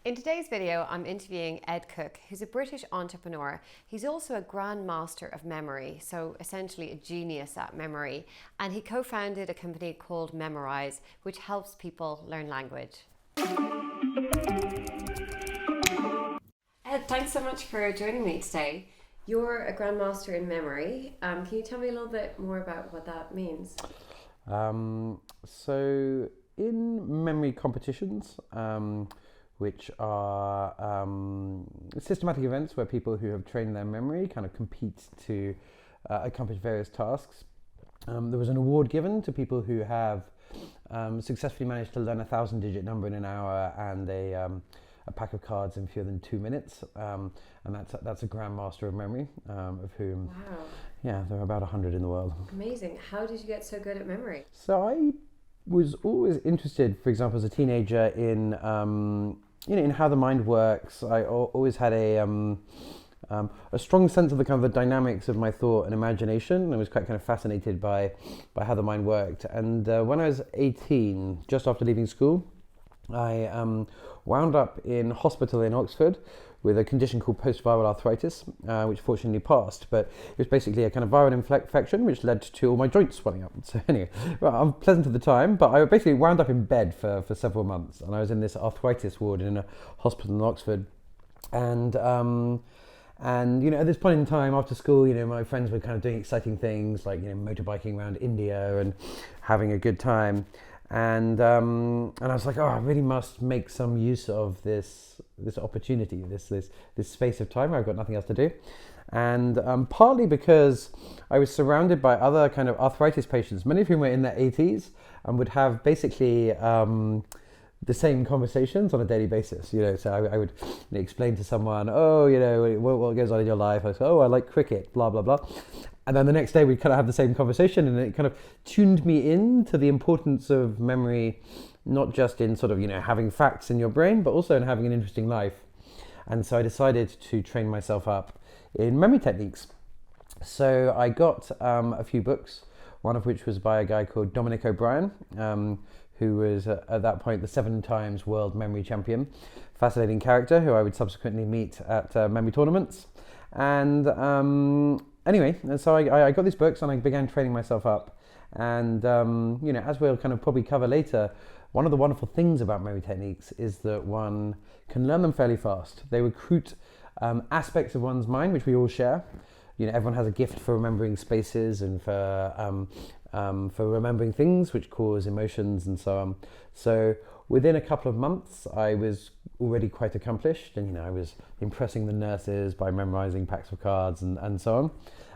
In today's video, I'm interviewing Ed Cooke, who's a British entrepreneur. He's also a Grand Master of Memory, so essentially a genius at memory. And he co-founded a company called Memrise, which helps people learn language. Ed, thanks so much for joining me today. You're a Grand Master in Memory. Can you tell me a little bit more about what that means? So in memory competitions, which are systematic events where people who have trained their memory kind of compete to accomplish various tasks. There was an award given to people who have successfully managed to learn a 1,000-digit number in an hour and a pack of cards in fewer than 2 minutes, and that's a Grand Master of Memory, of whom, Wow. yeah, there are about 100 in the world. Amazing. How did you get so good at memory? So I was always interested, for example, as a teenager, in in how the mind works. I always had a strong sense of the kind of the dynamics of my thought and imagination. I was quite kind of fascinated by how the mind worked. And when I was 18, just after leaving school, I wound up in hospital in Oxford with a condition called post-viral arthritis, which fortunately passed. But it was basically a kind of viral infection which led to all my joints swelling up. So anyway, well, unpleasant at the time, but I basically wound up in bed for several months. And I was in this arthritis ward in a hospital in Oxford. And at this point in time after school, my friends were kind of doing exciting things like, motorbiking around India and having a good time. And I was like, I really must make some use of this opportunity, this space of time where I've got nothing else to do. And partly because I was surrounded by other kind of arthritis patients, many of whom were in their 80s and would have basically the same conversations on a daily basis. So I would explain to someone, what goes on in your life? I say, I like cricket, blah, blah, blah. And then the next day we'd kind of have the same conversation, and it kind of tuned me in to the importance of memory, not just in sort of, having facts in your brain, but also in having an interesting life. And so I decided to train myself up in memory techniques. So I got a few books, one of which was by a guy called Dominic O'Brien, who was at that point the 7 times world memory champion. Fascinating character who I would subsequently meet at memory tournaments. And anyway, so I got these books and I began training myself up. And, as we'll kind of probably cover later, one of the wonderful things about memory techniques is that one can learn them fairly fast. They recruit aspects of one's mind, which we all share. Everyone has a gift for remembering spaces and for remembering things which cause emotions and so on. So within a couple of months, I was already quite accomplished, and I was impressing the nurses by memorizing packs of cards and so on.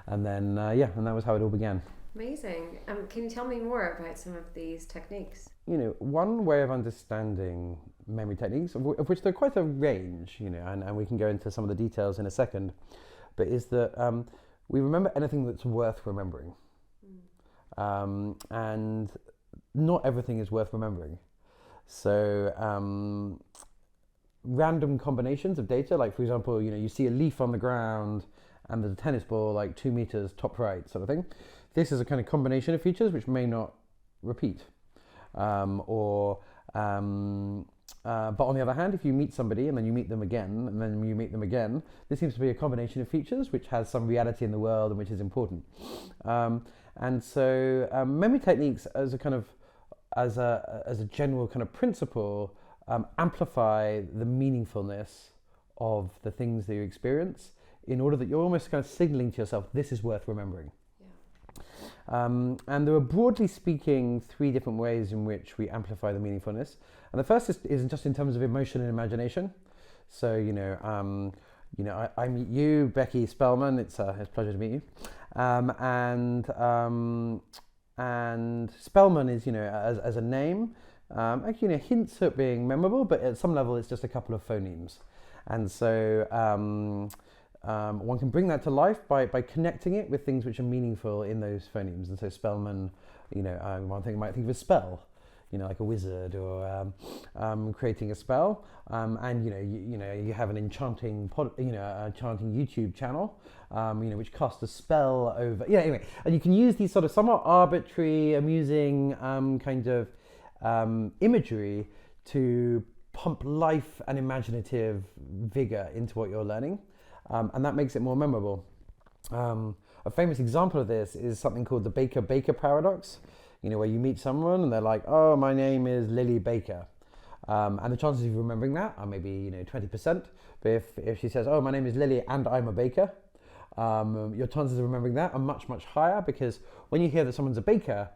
And then and that was how it all began. Amazing. Can you tell me more about some of these techniques? One way of understanding memory techniques, of which there are quite a range, and we can go into some of the details in a second, but is that we remember anything that's worth remembering. And not everything is worth remembering. So random combinations of data, like for example, you see a leaf on the ground and there's a tennis ball like 2 meters top right sort of thing. This is a kind of combination of features which may not repeat. But on the other hand, if you meet somebody and then you meet them again and then you meet them again, this seems to be a combination of features which has some reality in the world and which is important. And so memory techniques as a general kind of principle amplify the meaningfulness of the things that you experience in order that you're almost kind of signaling to yourself, this is worth remembering. Yeah. And there are, broadly speaking, 3 different ways in which we amplify the meaningfulness. And the first is just in terms of emotion and imagination. So, I meet you, Becky Spelman. It's a pleasure to meet you. And Spelman is, as a name, actually, hints at being memorable, but at some level, it's just a couple of phonemes. And so one can bring that to life by connecting it with things which are meaningful in those phonemes. And so Spelman, one thing you might think of as spell, like a wizard or creating a spell. And you have an enchanting YouTube channel, which casts a spell over. Anyway, and you can use these sort of somewhat arbitrary, amusing kind of imagery to pump life and imaginative vigor into what you're learning, and that makes it more memorable. A famous example of this is something called the Baker-Baker paradox, where you meet someone and they're like, oh, my name is Lily Baker. And the chances of you remembering that are maybe 20%. But if she says, oh, my name is Lily and I'm a baker, your chances of remembering that are much, much higher, because when you hear that someone's a baker,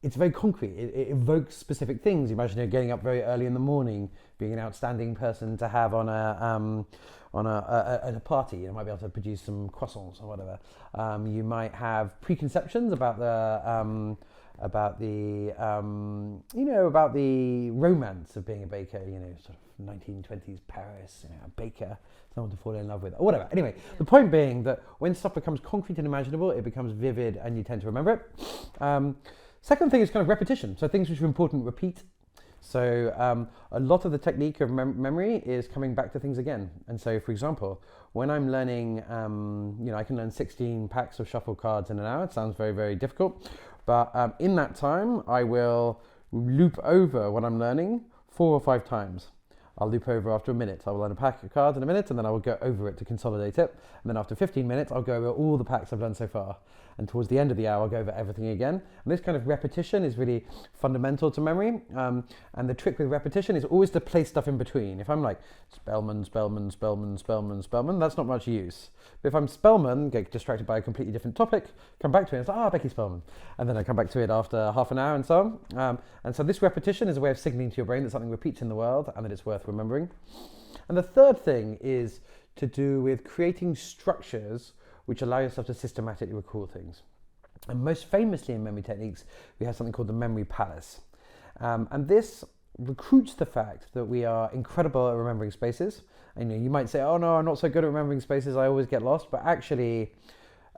it's very concrete. It evokes specific things. Imagine you're getting up very early in the morning, being an outstanding person to have on a party. You might be able to produce some croissants or whatever. You might have preconceptions about the romance of being a baker. Sort of 1920s Paris, a baker, someone to fall in love with, or whatever. Anyway, the point being that when stuff becomes concrete and imaginable, it becomes vivid, and you tend to remember it. Second thing is kind of repetition. So things which are important repeat. So a lot of the technique of memory is coming back to things again. And so, for example, when I'm learning, I can learn 16 packs of shuffle cards in an hour. It sounds very, very difficult. But in that time, I will loop over what I'm learning 4 or 5 times. I'll loop over after a minute. I will learn a pack of cards in a minute, and then I will go over it to consolidate it. And then after 15 minutes, I'll go over all the packs I've done so far. And towards the end of the hour, I'll go over everything again. And this kind of repetition is really fundamental to memory. And the trick with repetition is always to place stuff in between. If I'm like, Spelman, Spelman, Spelman, Spelman, Spelman, that's not much use. But if I'm Spelman, get distracted by a completely different topic, come back to it, and it's like, Becky Spelman. And then I come back to it after half an hour and so on. And so this repetition is a way of signaling to your brain that something repeats in the world and that it's worth remembering. And the third thing is to do with creating structures which allow yourself to systematically recall things. And most famously in memory techniques, we have something called the memory palace. And this recruits the fact that we are incredible at remembering spaces. And you might say, oh no, I'm not so good at remembering spaces, I always get lost. But actually,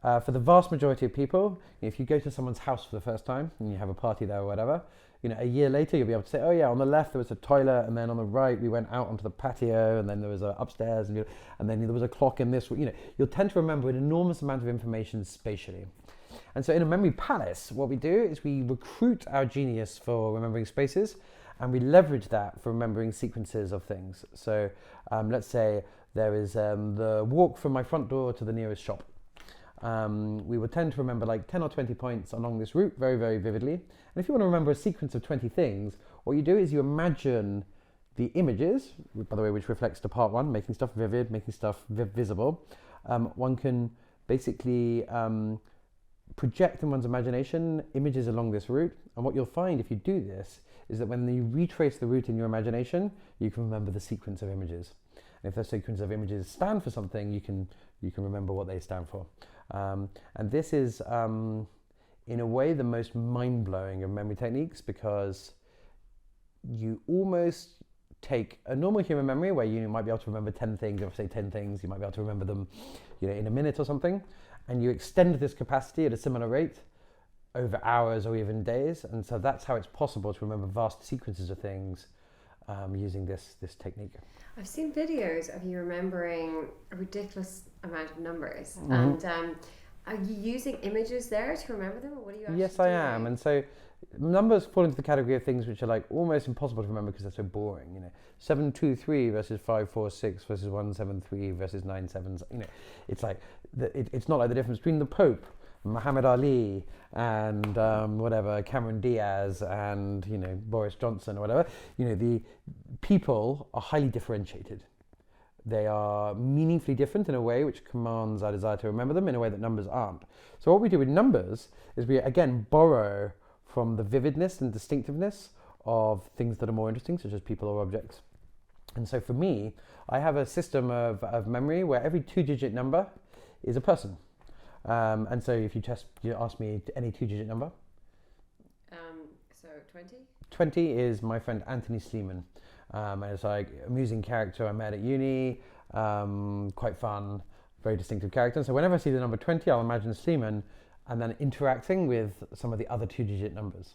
for the vast majority of people, if you go to someone's house for the first time and you have a party there or whatever, a year later you'll be able to say, oh yeah, on the left there was a toilet, and then on the right we went out onto the patio, and then there was a upstairs, and then there was a clock in this. You'll tend to remember an enormous amount of information spatially. And so in a memory palace, what we do is we recruit our genius for remembering spaces, and we leverage that for remembering sequences of things. So let's say there is the walk from my front door to the nearest shop. We would tend to remember like 10 or 20 points along this route very, very vividly. And if you want to remember a sequence of 20 things, what you do is you imagine the images, by the way, which reflects to part 1, making stuff vivid, making stuff visible. One can basically project in one's imagination images along this route. And what you'll find if you do this is that when you retrace the route in your imagination, you can remember the sequence of images. And if those sequence of images stand for something, you can remember what they stand for. And this is, in a way, the most mind-blowing of memory techniques, because you almost take a normal human memory where you might be able to remember 10 things. If I say 10 things, you might be able to remember them in a minute or something. And you extend this capacity at a similar rate over hours or even days. And so that's how it's possible to remember vast sequences of things using this technique. I've seen videos of you remembering a ridiculous amount of numbers. Mm-hmm. And are you using images there to remember them, or what are you actually Yes, I doing? am. And so numbers fall into the category of things which are like almost impossible to remember because they're so boring. 723 versus 546 versus 173 versus 97. It's like it's not like the difference between the Pope, Muhammad Ali, and Cameron Diaz, and Boris Johnson or whatever. The people are highly differentiated. They are meaningfully different in a way which commands our desire to remember them in a way that numbers aren't. So what we do with numbers is we again borrow from the vividness and distinctiveness of things that are more interesting, such as people or objects. And so for me, I have a system of memory where every 2-digit number is a person. And so if you ask me any 2-digit number. So 20? 20 is my friend Anthony Sleeman. And it's like amusing character I met at uni, quite fun, very distinctive character. And so whenever I see the number 20, I'll imagine Sleeman and then interacting with some of the other 2-digit numbers.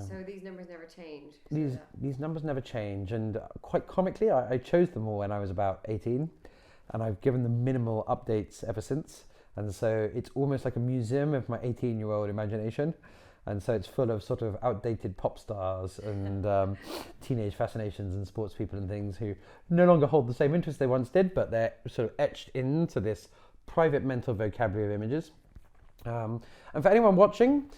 So these numbers never change? These numbers never change, and quite comically, I chose them all when I was about 18, and I've given them minimal updates ever since. And so it's almost like a museum of my 18-year-old imagination. And so it's full of sort of outdated pop stars and teenage fascinations and sports people and things who no longer hold the same interest they once did, but they're sort of etched into this private mental vocabulary of images. And for anyone watching,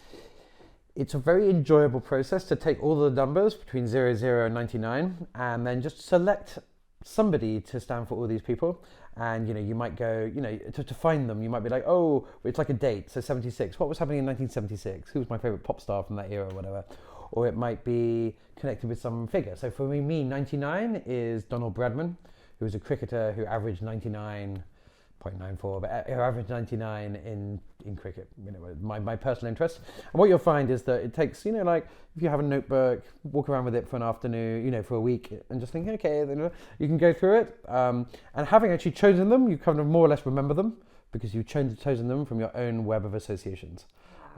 it's a very enjoyable process to take all the numbers between 0, 0 and 99 and then just select somebody to stand for all these people. And, you might go, to find them, you might be like, oh, it's like a date. So 76, what was happening in 1976? Who was my favorite pop star from that era or whatever? Or it might be connected with some figure. So for me, 99 is Donald Bradman, who was a cricketer who averaged 99.94, but who averaged 99 in cricket, my personal interest. And what you'll find is that it takes, like if you have a notebook, walk around with it for an afternoon, for a week and just think, okay, then you can go through it. And having actually chosen them, you kind of more or less remember them because you've chosen them from your own web of associations.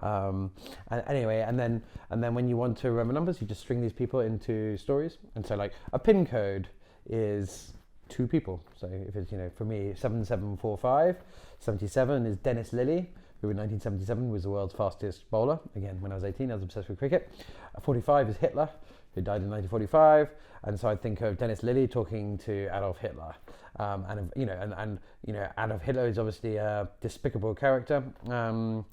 And then when you want to remember numbers, you just string these people into stories. And so like a pin code is 2 people. So if it's, for me, 7745, 77 is Dennis Lilly, who in 1977 was the world's fastest bowler. Again, when I was 18, I was obsessed with cricket. 45 is Hitler, who died in 1945. And so I think of Dennis Lilly talking to Adolf Hitler. And Adolf Hitler is obviously a despicable character. And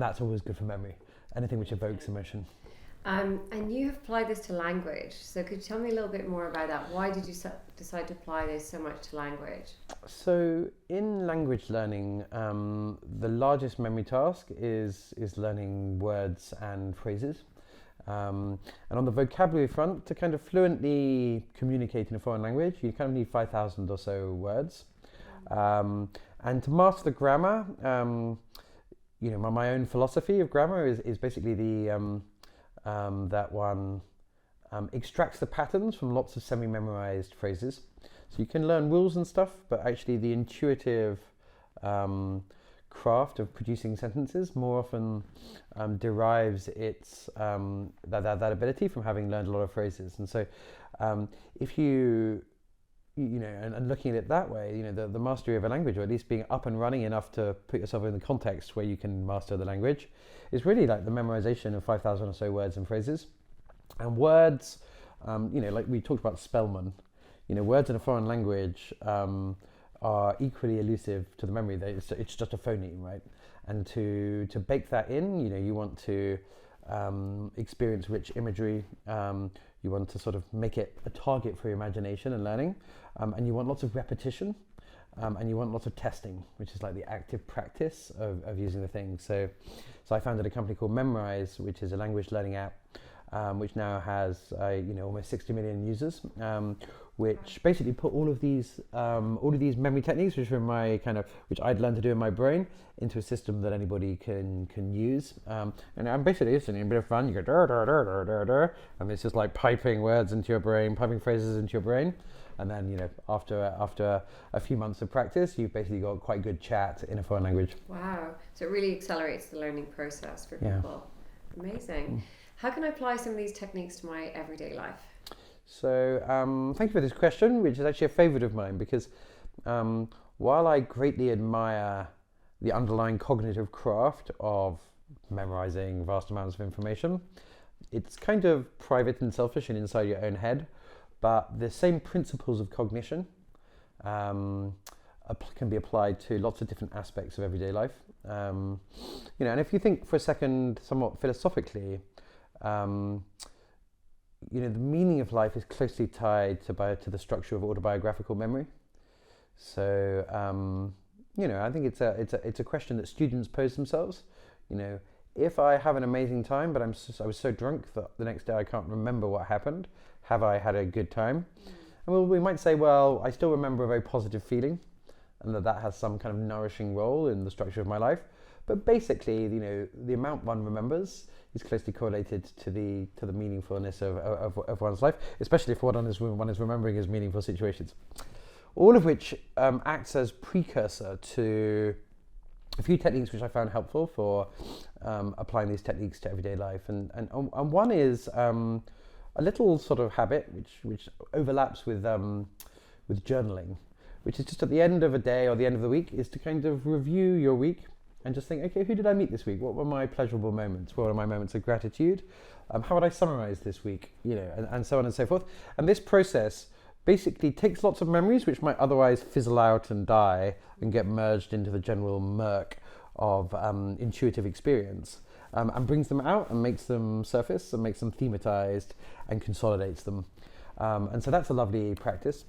that's always good for memory. Anything which evokes emotion. And you have applied this to language. So could you tell me a little bit more about that? Why did you decide to apply this so much to language? So in language learning, the largest memory task is learning words and phrases. And on the vocabulary front, to kind of fluently communicate in a foreign language, you kind of need 5,000 or so words. And to master the grammar, my own philosophy of grammar is basically that one extracts the patterns from lots of semi-memorized phrases. So you can learn rules and stuff, but actually the intuitive craft of producing sentences more often derives its that ability from having learned a lot of phrases. And so if you and looking at it that way, the mastery of a language, or at least being up and running enough to put yourself in the context where you can master the language, is really like the memorization of 5,000 or so words and phrases. And words, like we talked about Spelman, words in a foreign language are equally elusive to the memory. It's just a phoneme, right? And to bake that in, you want to experience rich imagery. You want to sort of make it a target for your imagination and learning. And you want lots of repetition. And you want lots of testing, which is like the active practice of using the thing. So I founded a company called Memrise, which is a language learning app, which now has almost 60 million users, which basically put all of these memory techniques, which I'd learned to do in my brain, into a system that anybody can use. And I'm basically it's a bit of fun. You go dur, dur, dur, dur, dur, dur, and it's just like piping words into your brain, piping phrases into your brain. And then, after a few months of practice, you've basically got quite good chat in a foreign language. Wow. So it really accelerates the learning process for people. Amazing. How can I apply some of these techniques to my everyday life? So thank you for this question, which is actually a favourite of mine, because while I greatly admire the underlying cognitive craft of memorising vast amounts of information, it's kind of private and selfish and inside your own head. But the same principles of cognition can be applied to lots of different aspects of everyday life. And if you think for a second, somewhat philosophically, the meaning of life is closely tied to the structure of autobiographical memory. So, I think it's a question that students pose themselves. If I have an amazing time, but I was so drunk that the next day I can't remember what happened, have I had a good time? And we might say, well, I still remember a very positive feeling, and that has some kind of nourishing role in the structure of my life. But basically, the amount one remembers is closely correlated to the meaningfulness of one's life, especially if one is remembering as meaningful situations. All of which acts as precursor to a few techniques which I found helpful for applying these techniques to everyday life. And one is a little sort of habit which overlaps with journaling, which is just at the end of a day or the end of the week, is to kind of review your week and just think, okay, who did I meet this week? What were my pleasurable moments? What were my moments of gratitude? How would I summarize this week? And so on and so forth. And this process basically takes lots of memories which might otherwise fizzle out and die and get merged into the general murk of intuitive experience, and brings them out and makes them surface and makes them thematized and consolidates them. And so that's a lovely practice.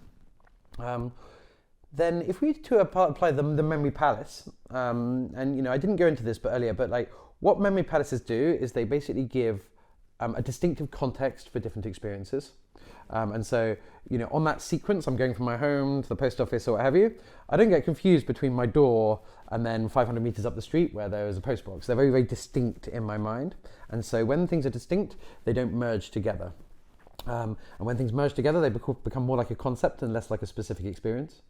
Then if we to apply the memory palace, and I didn't go into this earlier, but like what memory palaces do is they basically give a distinctive context for different experiences. And so, on that sequence, I'm going from my home to the post office or what have you, I don't get confused between my door and then 500 meters up the street where there is a post box. They're very, very distinct in my mind. And so when things are distinct, they don't merge together. And when things merge together, they become more like a concept and less like a specific experience.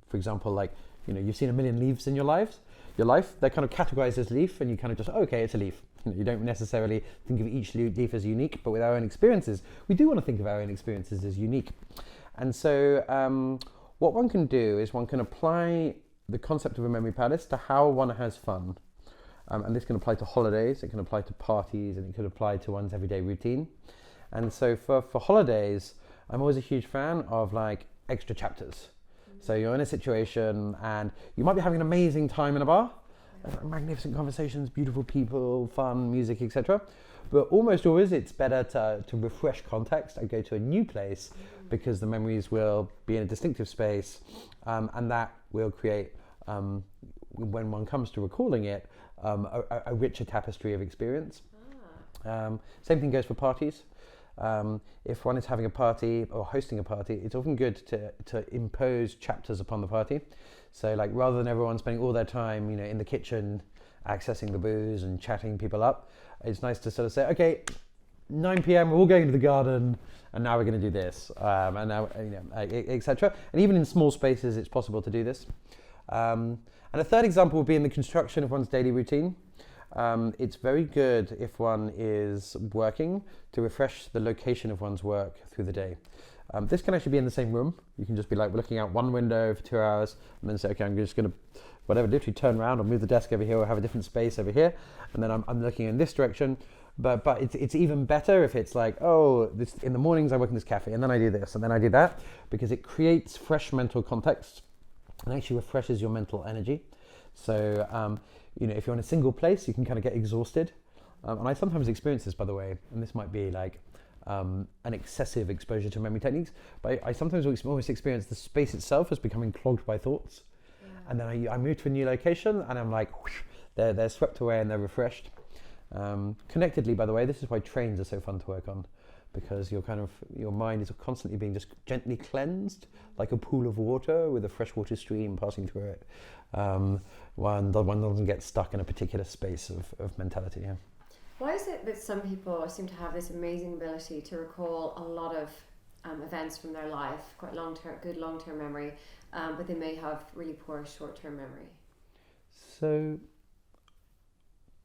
For example, like, you've seen a million leaves in your life, they're kind of categorized as leaf, and you kind of just, okay, it's a leaf. You don't necessarily think of each leaf as unique, but with our own experiences, we do want to think of our own experiences as unique. And so what one can do is one can apply the concept of a memory palace to how one has fun. And this can apply to holidays, it can apply to parties, and it could apply to one's everyday routine. And so for holidays, I'm always a huge fan of like extra chapters. So you're in a situation and you might be having an amazing time in a bar, magnificent conversations, beautiful people, fun, music, etc. But almost always it's better to refresh context and go to a new place, because the memories will be in a distinctive space, and that will create, when one comes to recalling it, a richer tapestry of experience. Same thing goes for parties. If one is having a party or hosting a party, it's often good to impose chapters upon the party. So like rather than everyone spending all their time, in the kitchen, accessing the booze and chatting people up, it's nice to sort of say, okay, 9 p.m. we're all going to the garden, and now we're going to do this, and now, etc. And even in small spaces, it's possible to do this. And a third example would be in the construction of one's daily routine. It's very good if one is working to refresh the location of one's work through the day. This can actually be in the same room. You can just be like looking out one window for 2 hours and then say, okay, I'm just going to, literally turn around or move the desk over here or have a different space over here. And then I'm looking in this direction. But it's even better if it's like, in the mornings I work in this cafe and then I do this and then I do that, because it creates fresh mental context and actually refreshes your mental energy. So, if you're in a single place, you can kind of get exhausted. And I sometimes experience this, by the way, and this might be like an excessive exposure to memory techniques, but I sometimes almost experience the space itself as becoming clogged by thoughts. Yeah. And then I move to a new location and I'm like, whoosh, they're swept away and they're refreshed. Connectedly, by the way, this is why trains are so fun to work on, because your mind is constantly being just gently cleansed, like a pool of water with a freshwater stream passing through it. One doesn't get stuck in a particular space of mentality. Yeah. Why is it that some people seem to have this amazing ability to recall a lot of events from their life, quite good long-term memory, but they may have really poor short-term memory? So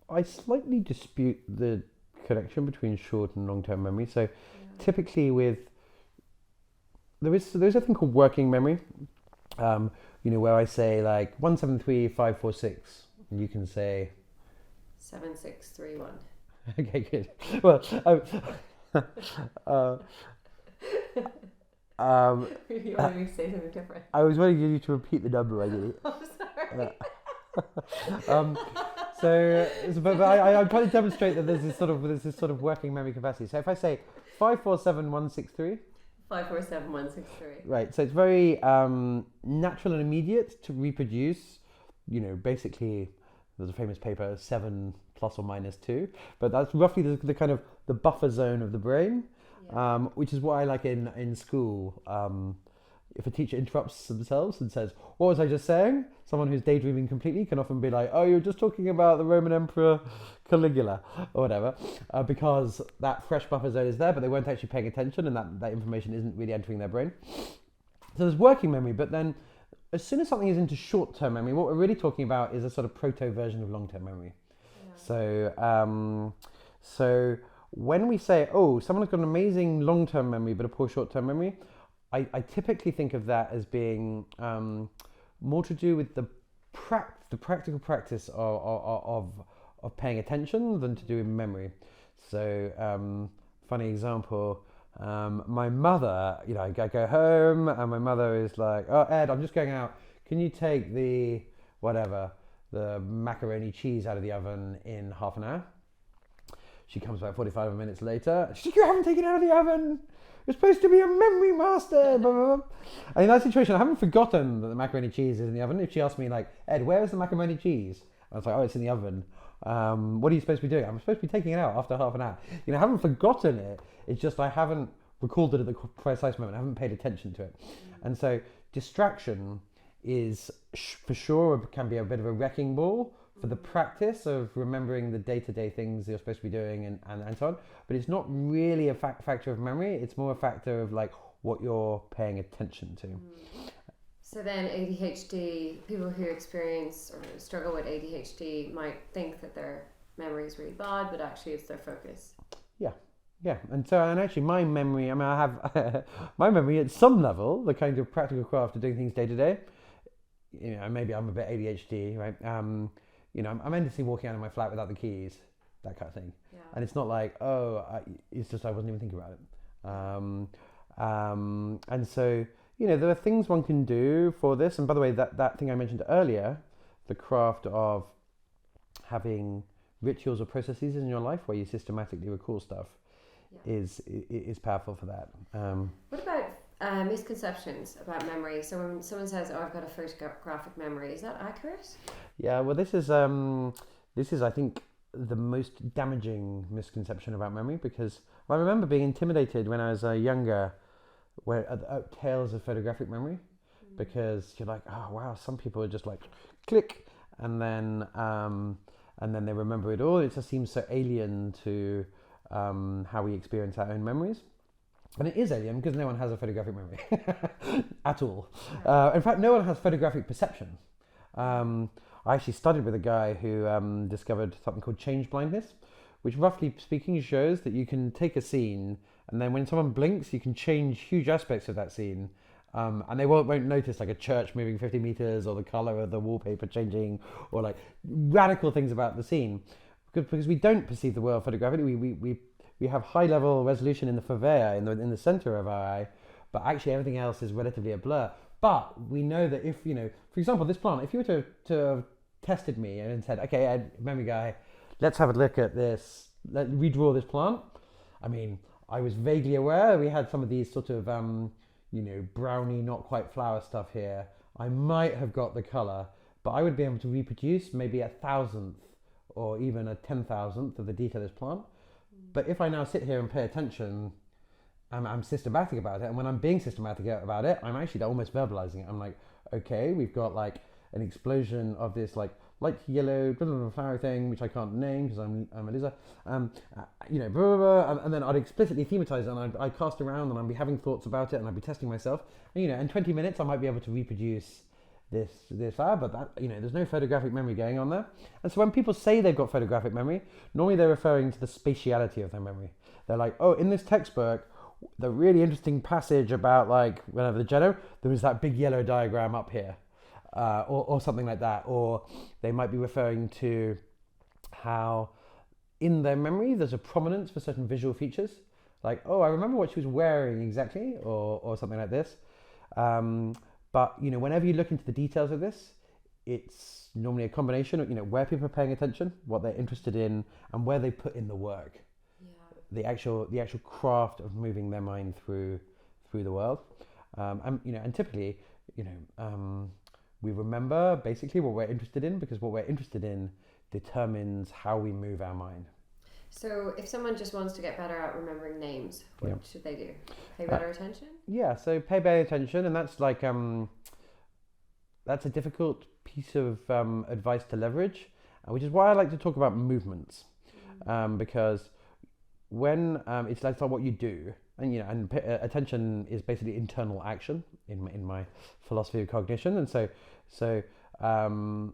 I slightly dispute the connection between short and long-term memory. So typically there's a thing called working memory, where I say like 173546, and you can say 7631. Okay, good. Well, you want me to say something different? I was wanting you to repeat the number, ideally. I'm sorry. But I'm trying to demonstrate that there's this sort of working memory capacity. So if I say 547163. 547163. Right. So it's very natural and immediate to reproduce. Basically, there's a famous paper 7 plus or minus 2, but that's roughly the kind of the buffer zone of the brain, which is what I like in school. If a teacher interrupts themselves and says, "What was I just saying?" Someone who's daydreaming completely can often be like, "Oh, you're just talking about the Roman Emperor Caligula," or whatever, because that fresh buffer zone is there, but they weren't actually paying attention, and that information isn't really entering their brain. So there's working memory, but then as soon as something is into short-term memory, what we're really talking about is a sort of proto-version of long-term memory. Yeah. So when we say, someone's got an amazing long-term memory but a poor short-term memory, I typically think of that as being more to do with the the practical practice of paying attention than to do with memory. So, funny example, my mother, I go home and my mother is like, oh, Ed, I'm just going out. Can you take the macaroni cheese out of the oven in half an hour? She comes back 45 minutes later. She's like, you haven't taken it out of the oven. You're supposed to be a memory master. Blah, blah, blah. And in that situation, I haven't forgotten that the macaroni cheese is in the oven. If she asked me, like, Ed, where is the macaroni cheese? I was like, oh, it's in the oven. What are you supposed to be doing? I'm supposed to be taking it out after half an hour. I haven't forgotten it. It's just I haven't recalled it at the precise moment. I haven't paid attention to it. And so distraction is for sure can be a bit of a wrecking ball for the practice of remembering the day-to-day things you're supposed to be doing and so on. But it's not really a factor of memory. It's more a factor of like what you're paying attention to. So then ADHD, people who experience or struggle with ADHD might think that their memory is really bad, but actually it's their focus. Yeah, and actually my memory, I have my memory at some level, the kind of practical craft of doing things day to day, maybe I'm a bit ADHD, right? I'm endlessly walking out of my flat without the keys, that kind of thing. Yeah. And it's not like, it's just I wasn't even thinking about it. And so, there are things one can do for this. And by the way, that thing I mentioned earlier, the craft of having rituals or processes in your life where you systematically recall stuff, is powerful for that. What about misconceptions about memory? So when someone says, "Oh, I've got a photographic memory," is that accurate? Yeah, well, this is I think the most damaging misconception about memory, because I remember being intimidated when I was younger, at tales of photographic memory, because you're like, oh wow, some people are just like click, and then they remember it all. It just seems so alien to how we experience our own memories. And it is alien because no one has a photographic memory at all. In fact, no one has photographic perception. I actually studied with a guy who discovered something called change blindness, which roughly speaking shows that you can take a scene and then when someone blinks, you can change huge aspects of that scene. And they won't notice like a church moving 50 meters or the color of the wallpaper changing or like radical things about the scene. Because we don't perceive the world photographically. We have high level resolution in the fovea, in the center of our eye, but actually everything else is relatively a blur. But we know that if, for example, this plant, if you were to have tested me and said, okay, Ed, memory guy, let's have a look at this, let's redraw this plant. I was vaguely aware we had some of these sort of, browny, not quite flower stuff here. I might have got the color, but I would be able to reproduce maybe 1,000th or even 10,000th of the detail of this plant. But if I now sit here and pay attention, I'm systematic about it. And when I'm being systematic about it, I'm actually almost verbalizing it. I'm like, okay, we've got like an explosion of this like light yellow flower thing, which I can't name because I'm a loser. Blah, blah, blah, and then I'd explicitly thematize it and I'd cast around and I'd be having thoughts about it and I'd be testing myself. And, in 20 minutes, I might be able to reproduce this flower, but that, there's no photographic memory going on there. And so when people say they've got photographic memory, normally they're referring to the spatiality of their memory. They're like, oh, in this textbook, the really interesting passage about like whenever the Jedi, there was that big yellow diagram up here, or something like that. Or they might be referring to how in their memory there's a prominence for certain visual features, like, oh, I remember what she was wearing exactly, or something like this. But whenever you look into the details of this, it's normally a combination of where people are paying attention, what they're interested in, and where they put in the work. The actual craft of moving their mind through the world. And typically, we remember basically what we're interested in, because what we're interested in determines how we move our mind. So if someone just wants to get better at remembering names, what should they do? Pay better attention? Yeah, so pay better attention, and that's like that's a difficult piece of advice to leverage, which is why I like to talk about movements, because when it's like what you do, and attention is basically internal action in my philosophy of cognition, and so I'm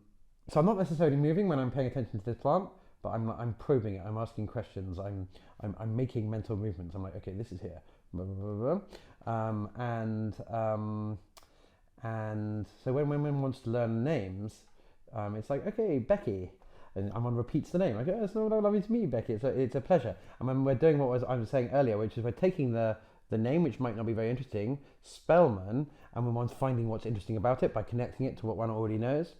not necessarily moving when I'm paying attention to this plant. But I'm probing it. I'm asking questions. I'm making mental movements. I'm like, okay, this is here, blah, blah, blah, blah. And so when one wants to learn names, it's like, okay, Becky, and someone repeats the name. Like, oh, it's so lovely to meet you, Becky. It's a pleasure. And when we're doing what I was saying earlier, which is we're taking the name, which might not be very interesting, Spelman, and when one's finding what's interesting about it by connecting it to what one already knows,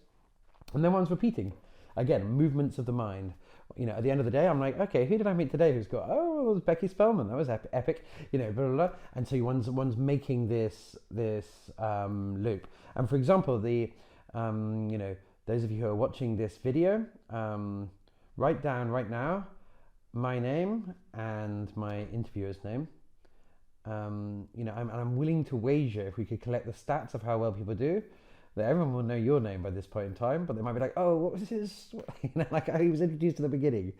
and then one's repeating. Again, movements of the mind. At the end of the day, I'm like, okay, who did I meet today who's got, oh, it was Becky Spelman, that was epic, blah, blah, blah. And so one's making this loop. And for example, those of you who are watching this video, write down right now my name and my interviewer's name. I'm willing to wager, if we could collect the stats of how well people do, that everyone will know your name by this point in time, but they might be like, oh, what was his, like how he was introduced at the beginning,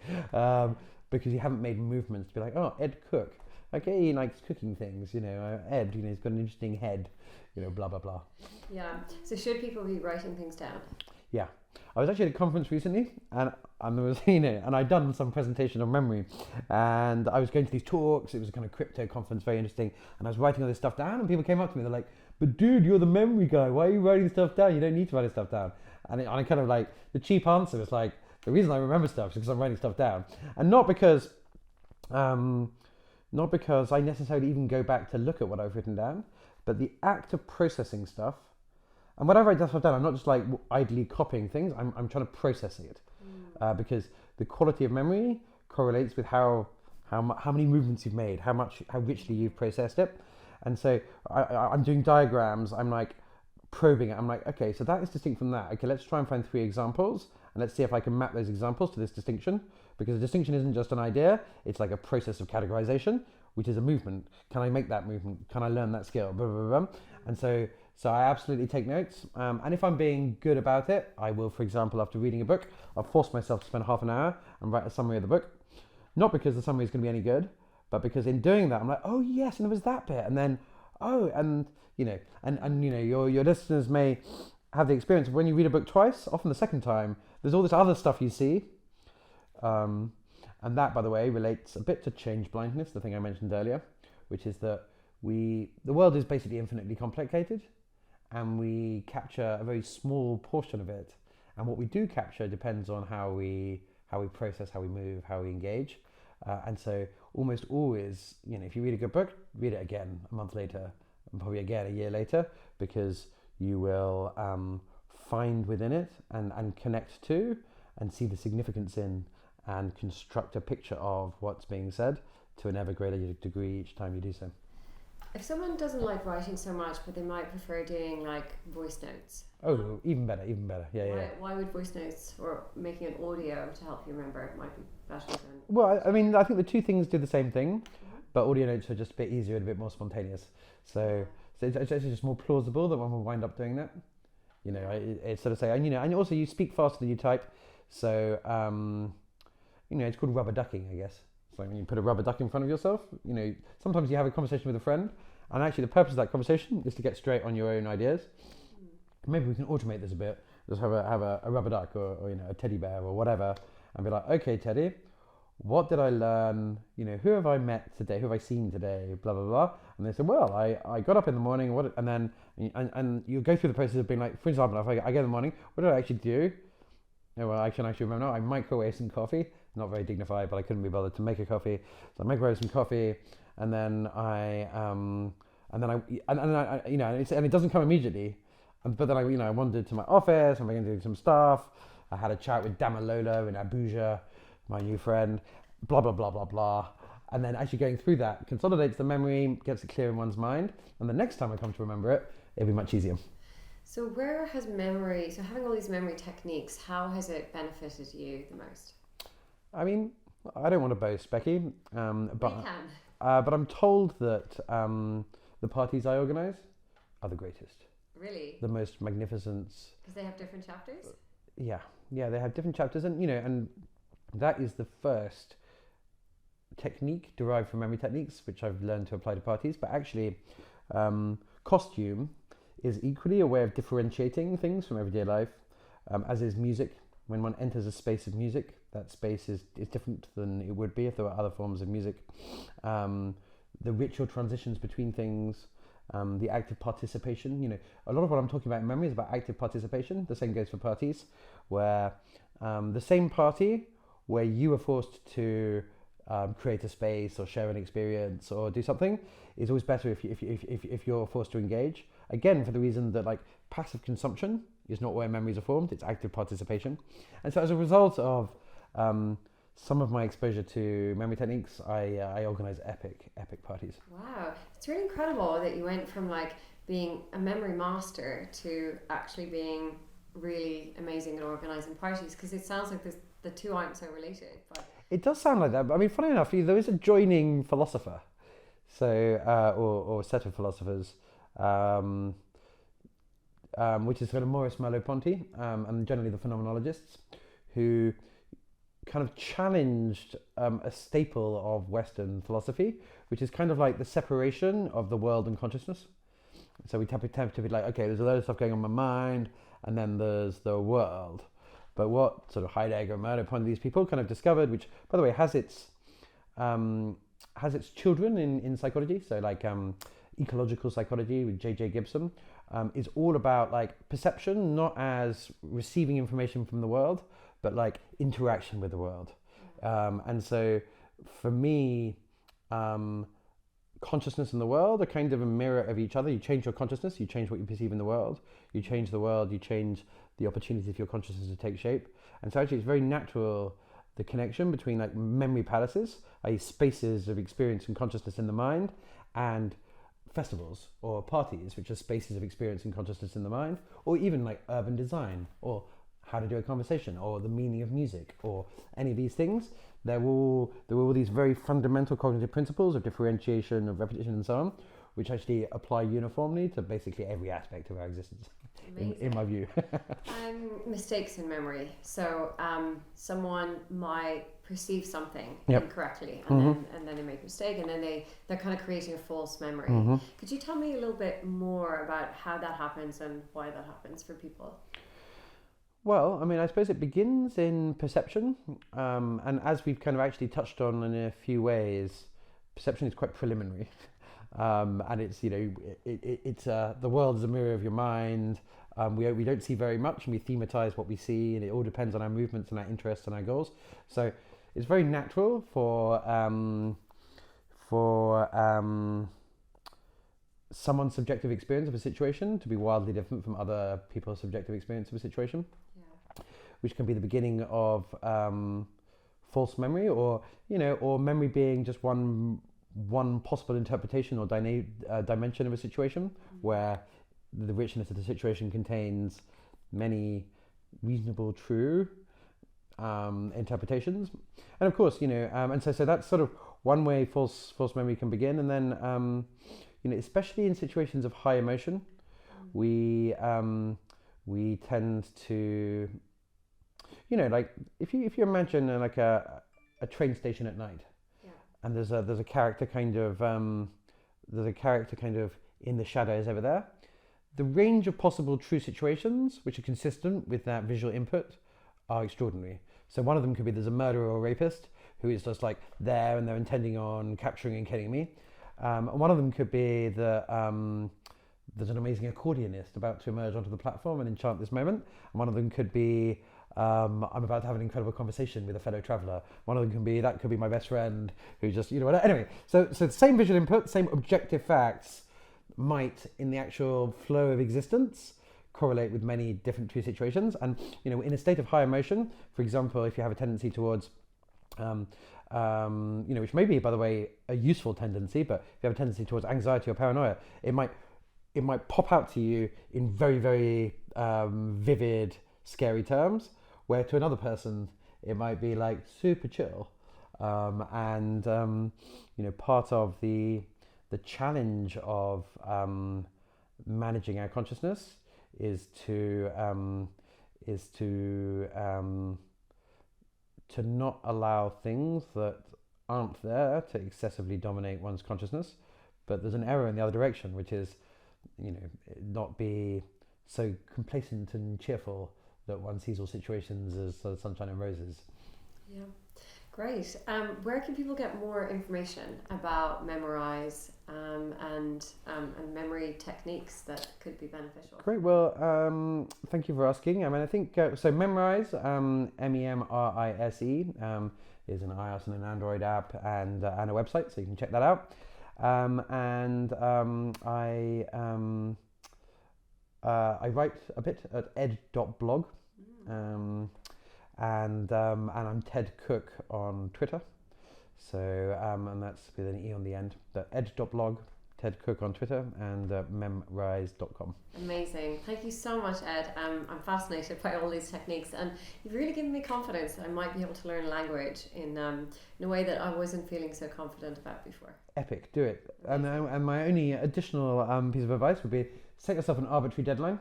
because you haven't made movements to be like, oh, Ed Cooke, okay, he likes cooking things, Ed, he's got an interesting head, blah, blah, blah. Yeah, so should people be writing things down? Yeah. I was actually at a conference recently, and there was, and I'd done some presentation on memory, and I was going to these talks. It was a kind of crypto conference, very interesting, and I was writing all this stuff down, and people came up to me, they're like, but dude, you're the memory guy, why are you writing stuff down? You don't need to write stuff down. And I kind of like, the cheap answer was like, the reason I remember stuff is because I'm writing stuff down, and not because I necessarily even go back to look at what I've written down, but the act of processing stuff. And when I write stuff down, I'm not just like idly copying things, I'm trying to process it, because the quality of memory correlates with how many movements you've made, how richly you've processed it. And so I'm doing diagrams, I'm like probing it, I'm like, okay, so that is distinct from that. Okay, let's try and find 3 examples, and let's see if I can map those examples to this distinction, because the distinction isn't just an idea, it's like a process of categorization, which is a movement. Can I make that movement? Can I learn that skill? Blah, blah, blah, blah. And so I absolutely take notes. And if I'm being good about it, I will, for example, after reading a book, I'll force myself to spend half an hour and write a summary of the book. Not because the summary is going to be any good, but because in doing that, I'm like, oh yes, and there was that bit. And then, your listeners may have the experience of when you read a book twice, often the second time, there's all this other stuff you see. And that, by the way, relates a bit to change blindness, the thing I mentioned earlier, which is that the world is basically infinitely complicated, and we capture a very small portion of it. And what we do capture depends on how we process, how we move, how we engage. And so almost always, if you read a good book, read it again a month later, and probably again a year later, because you will find within it and connect to and see the significance in and construct a picture of what's being said to an ever greater degree each time you do so. If someone doesn't like writing so much, but they might prefer doing like voice notes. Oh, even better. Yeah. Why would voice notes or making an audio to help you remember it might be better than... Well, I think the two things do the same thing, but audio notes are just a bit easier and a bit more spontaneous. So it's actually just more plausible that one will wind up doing that. It's sort of say, and also you speak faster than you type. So, it's called rubber ducking, I guess. It's like when you put a rubber duck in front of yourself, sometimes you have a conversation with a friend, and actually the purpose of that conversation is to get straight on your own ideas. Maybe we can automate this a bit. Just have a rubber duck or a teddy bear or whatever, and be like, okay, Teddy, what did I learn? Who have I met today? Who have I seen today? Blah blah blah. And they said, well, I got up in the morning. And then you go through the process of being like, for example, if I get in the morning, what did I actually do? No, well, I can actually remember now. I microwaved some coffee. Not very dignified, but I couldn't be bothered to make a coffee. So I microwaved some coffee, and then it doesn't come immediately. But then I wandered to my office. I'm going to do some stuff. I had a chat with Damalola in Abuja, my new friend. Blah blah blah blah blah. And then actually going through that consolidates the memory, gets it clear in one's mind, and the next time I come to remember it, it'll be much easier. So having all these memory techniques, how has it benefited you the most? I mean, I don't want to boast, Becky, but you can. But I'm told that the parties I organise are the greatest. Really? The most magnificent. Because they have different chapters? Yeah, they have different chapters, and that is the first technique derived from memory techniques, which I've learned to apply to parties. But actually, costume is equally a way of differentiating things from everyday life, as is music. When one enters a space of music, that space is different than it would be if there were other forms of music. The ritual transitions between things, the active participation. A lot of what I'm talking about in memory is about active participation. The same goes for parties, where the same party where you were forced to create a space or share an experience or do something is always better if you're forced to engage. Again, for the reason that like passive consumption is not where memories are formed, it's active participation. And so as a result of some of my exposure to memory techniques, I organize epic parties. Wow, it's really incredible that you went from like being a memory master to actually being really amazing at organizing parties, because it sounds like the two aren't so related. But it does sound like that, but I mean, funny enough, there is a joining philosopher, so or set of philosophers, which is kind of Maurice Merleau-Ponty, and generally the phenomenologists, who kind of challenged a staple of Western philosophy, which is kind of like the separation of the world and consciousness. So we tend to be like, okay, there's a lot of stuff going on in my mind, and then there's the world. But what sort of Heidegger and Merleau-Ponty, these people kind of discovered, which, by the way, has its children in psychology. So like ecological psychology with J.J. Gibson is all about like perception, not as receiving information from the world, but like interaction with the world. And so for me, consciousness and the world are kind of a mirror of each other. You change your consciousness, you change what you perceive in the world. You change the world, you change the opportunity for your consciousness to take shape. And so actually it's very natural, the connection between like memory palaces, i.e. spaces of experience and consciousness in the mind, and festivals or parties, which are spaces of experience and consciousness in the mind, or even like urban design, or how to do a conversation, or the meaning of music, or any of these things. There were all these very fundamental cognitive principles of differentiation, of repetition, and so on, which actually apply uniformly to basically every aspect of our existence, in my view. Mistakes in memory. So someone might perceive something Yep. incorrectly, and then they make a mistake, and then they're kind of creating a false memory. Could you tell me a little bit more about how that happens and why that happens for people? Well, I mean, I suppose it begins in perception, and as we've kind of actually touched on in a few ways, perception is quite preliminary, and it's it's the world is a mirror of your mind. We don't see very much, and we thematize what we see, and it all depends on our movements and our interests and our goals. So it's very natural for someone's subjective experience of a situation to be wildly different from other people's subjective experience of a situation, which can be the beginning of false memory, or memory being just one possible interpretation or dimension of a situation, where the richness of the situation contains many reasonable, true interpretations. And of course, and so that's sort of one way false memory can begin, and then especially in situations of high emotion, we tend to, like if you imagine like a train station at night, and there's a character kind of in the shadows over there. The range of possible true situations which are consistent with that visual input are extraordinary. So one of them could be there's a murderer or rapist who is just like there and they're intending on capturing and killing me. And one of them could be that there's an amazing accordionist about to emerge onto the platform and enchant this moment. And one of them could be I'm about to have an incredible conversation with a fellow traveller. One of them could be my best friend who just anyway. So the same visual input, same objective facts might, in the actual flow of existence, correlate with many different true situations. And in a state of high emotion, for example, if you have a tendency towards which may be, by the way, a useful tendency, but if you have a tendency towards anxiety or paranoia, it might pop out to you in very, very vivid, scary terms, where to another person it might be like super chill. Part of the challenge of managing our consciousness is to not allow things that aren't there to excessively dominate one's consciousness. But there's an error in the other direction, which is, not be so complacent and cheerful that one sees all situations as sunshine and roses. Yeah. Great. Where can people get more information about Memrise and memory techniques that could be beneficial? Great. Well, thank you for asking. I mean, I think so. Memrise, Memrise, is an iOS and an Android app and a website, so you can check that out. I write a bit at ed.blog. And I'm Ted Cooke on Twitter, so and that's with an E on the end. The ed.blog, Ted Cooke on Twitter, and memrise.com. Amazing. Thank you so much, Ed. I'm fascinated by all these techniques, and you've really given me confidence that I might be able to learn language in a way that I wasn't feeling so confident about before. Epic, do it. And my only additional piece of advice would be set yourself an arbitrary deadline.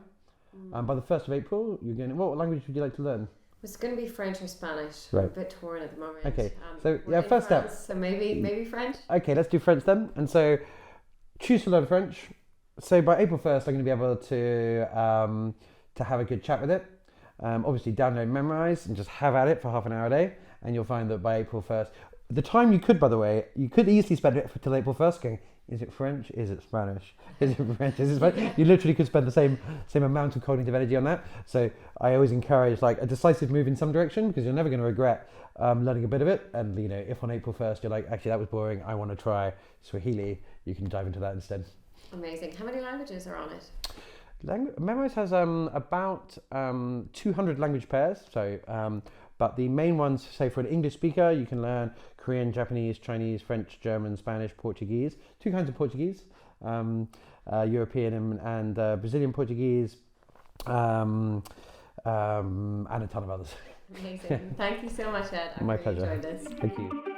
By the 1st of April, you're going. What language would you like to learn? It's going to be French or Spanish. Right. I'm a bit torn at the moment. Okay. So yeah, first France, step. So maybe French. Okay, let's do French then. And so choose to learn French. So by April 1st, I'm going to be able to have a good chat with it. Obviously, download Memrise and just have at it for half an hour a day, and you'll find that by April 1st, the time you could, by the way, you could easily spend it till April 1st going, is it French? Is it Spanish? Is it French? Is it Spanish? You literally could spend the same amount of cognitive energy on that. So I always encourage like a decisive move in some direction, because you're never going to regret learning a bit of it. And you know, if on April 1st you're like, actually that was boring, I want to try Swahili, you can dive into that instead. Amazing. How many languages are on it? Memrise has about 200 language pairs. So, but the main ones, say for an English speaker, you can learn Korean, Japanese, Chinese, French, German, Spanish, Portuguese. 2 kinds of Portuguese, European and Brazilian Portuguese, and a ton of others. Amazing. Thank you so much, Ed. I My really pleasure. enjoyed this. Thank you.